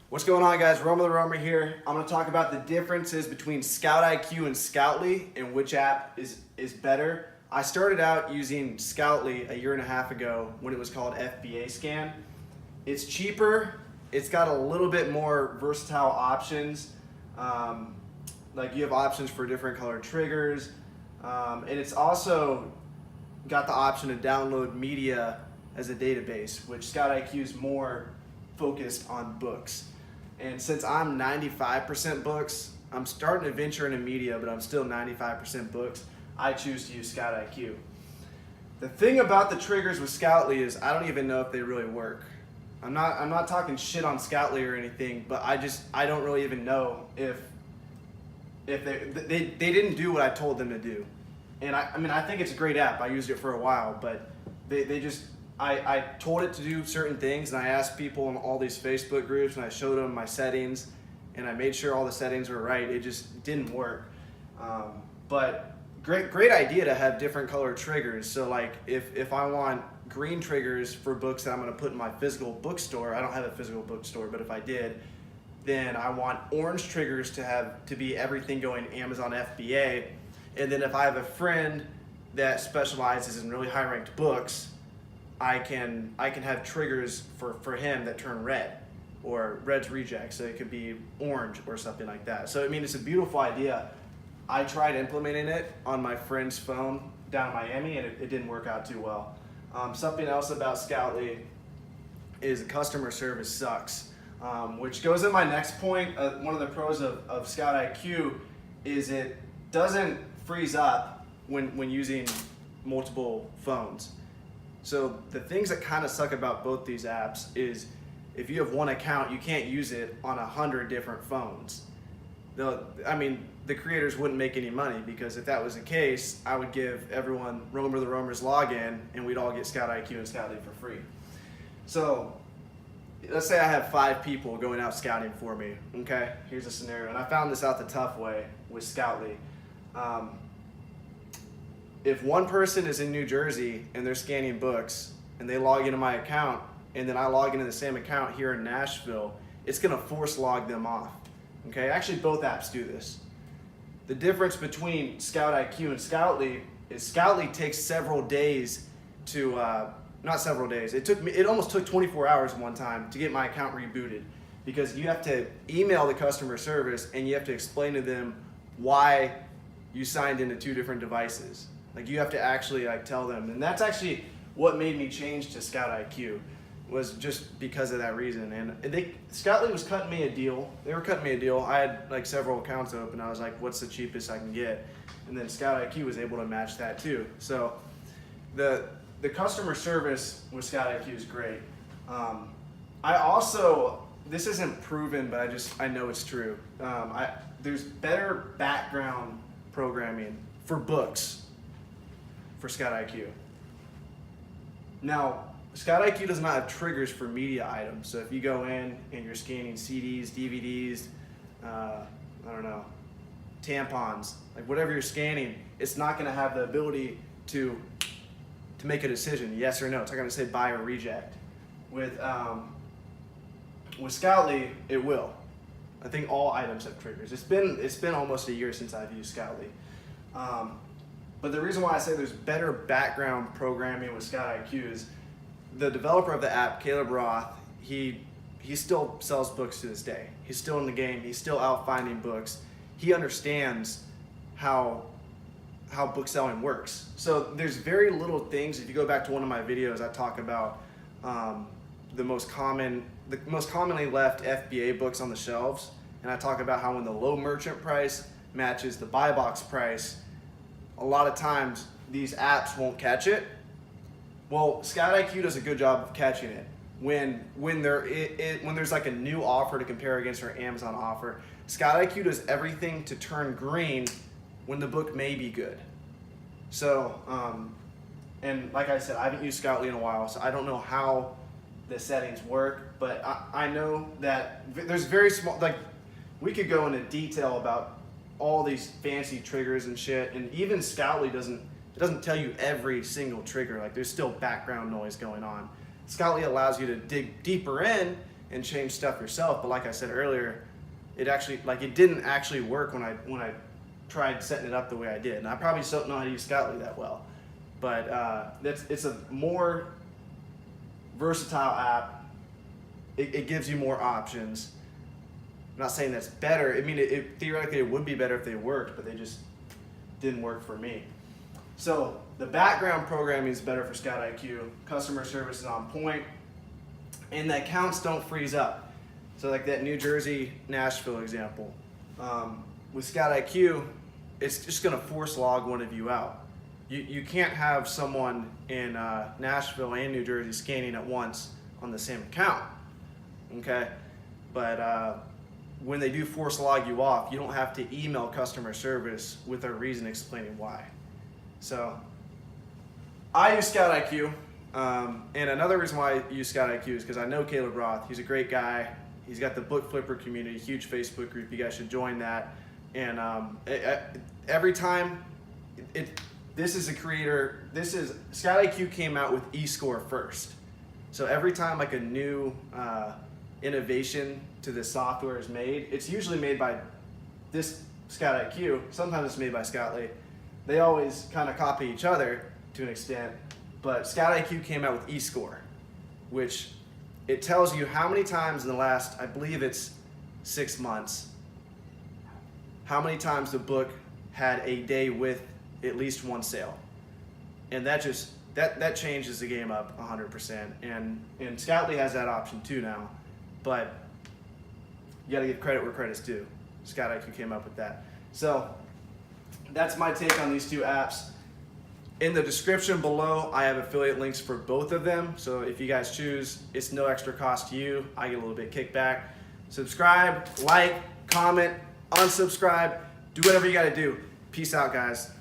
What's going on, guys? Romer the Romer here. I'm going to talk about the differences between ScoutIQ and Scoutly and which app is better. I started out using Scoutly a year and a half ago when it was called FBA scan. It's cheaper. It's got a little bit more versatile options. Like you have options for different colored triggers. And it's also got the option to download media as a database, which ScoutIQ is more focused on books. And since I'm 95% books, I'm starting to venture into media, but I'm still 95% books. I choose to use ScoutIQ. The thing about the triggers with Scoutly is I don't even know if they really work. I'm not talking shit on Scoutly or anything, but I don't really even know if they didn't do what I told them to do. And I think it's a great app. I used it for a while, but I told it to do certain things, and I asked people in all these Facebook groups, and I showed them my settings, and I made sure all the settings were right. It just didn't work. But great idea to have different color triggers. So like if I want green triggers for books that I'm going to put in my physical bookstore, I don't have a physical bookstore, but if I did, then I want orange triggers to be everything going Amazon FBA. And then if I have a friend that specializes in really high ranked books, I can have triggers for him that turn red, or red's reject, so it could be orange or something like that. So I mean, it's a beautiful idea. I tried implementing it on my friend's phone down in Miami, and it didn't work out too well. Something else about Scoutly is the customer service sucks, which goes in my next point. One of the pros of ScoutIQ is it doesn't freeze up when using multiple phones. So the things that kind of suck about both these apps is if you have one account, you can't use it on 100 different phones. The creators wouldn't make any money, because if that was the case, I would give everyone Romer the Romer's login and we'd all get ScoutIQ and Scoutly for free. So let's say I have 5 people going out scouting for me, okay? Here's a scenario, and I found this out the tough way with Scoutly. If one person is in New Jersey and they're scanning books and they log into my account, and then I log into the same account here in Nashville, it's gonna force log them off. Okay, actually both apps do this. The difference between ScoutIQ and Scoutly is Scoutly takes several days to, not several days, it almost took 24 hours one time to get my account rebooted, because you have to email the customer service and you have to explain to them why you signed into 2 different devices. Like you have to actually tell them, and that's actually what made me change to ScoutIQ, was just because of that reason. And Scoutly was cutting me a deal. They were cutting me a deal. I had several accounts open. I was like, what's the cheapest I can get? And then ScoutIQ was able to match that too. So the customer service with ScoutIQ is great. I also, this isn't proven, but I know it's true. There's better background programming for books for ScoutIQ. Now, ScoutIQ does not have triggers for media items. So if you go in and you're scanning CDs, DVDs, tampons, like whatever you're scanning, it's not going to have the ability to make a decision, yes or no. It's not going to say buy or reject. With Scoutly, it will. I think all items have triggers. It's been almost a year since I've used Scoutly. But the reason why I say there's better background programming with ScoutIQ is the developer of the app, Caleb Roth, he still sells books to this day. He's still in the game. He's still out finding books. He understands how book selling works. So there's very little things. If you go back to one of my videos, I talk about the most commonly left FBA books on the shelves, and I talk about how when the low merchant price matches the buy box price, a lot of times these apps won't catch it. Well, ScoutIQ does a good job of catching it. When there's like a new offer to compare against our Amazon offer, ScoutIQ does everything to turn green when the book may be good. So, and like I said, I haven't used Scoutly in a while, so I don't know how the settings work, but I know that there's very small, we could go into detail about all these fancy triggers and shit, and even Scoutly doesn't tell you every single trigger. There's still background noise going on. Scoutly allows you to dig deeper in and change stuff yourself. But like I said earlier, it didn't actually work when I tried setting it up the way I did. And I probably still don't know how to use Scoutly that well, but it's a more versatile app. It gives you more options. I'm not saying that's better. I mean, theoretically it would be better if they worked, but they just didn't work for me. So the background programming is better for ScoutIQ. Customer service is on point, and the accounts don't freeze up. So like that New Jersey, Nashville example. With ScoutIQ, it's just gonna force log one of you out. You can't have someone in Nashville and New Jersey scanning at once on the same account, okay? But when they do force log you off, you don't have to email customer service with a reason explaining why. So I use ScoutIQ, and another reason why I use ScoutIQ is because I know Caleb Roth. He's a great guy. He's got the book flipper community, huge Facebook group. You guys should join that. And every time, ScoutIQ came out with eScore first. So every time like a new innovation to this software is made, it's usually made by this ScoutIQ. Sometimes it's made by Scoutly. They always kind of copy each other to an extent, but ScoutIQ came out with eScore, which it tells you how many times in the last, I believe it's 6 months, how many times the book had a day with at least one sale. And that changes the game up 100%. And Scoutly has that option too now, but you gotta give credit where credit's due. ScoutIQ came up with that. So that's my take on these two apps. In the description below, I have affiliate links for both of them. So if you guys choose, it's no extra cost to you. I get a little bit kickback. Subscribe, like, comment, unsubscribe, do whatever you gotta do. Peace out, guys.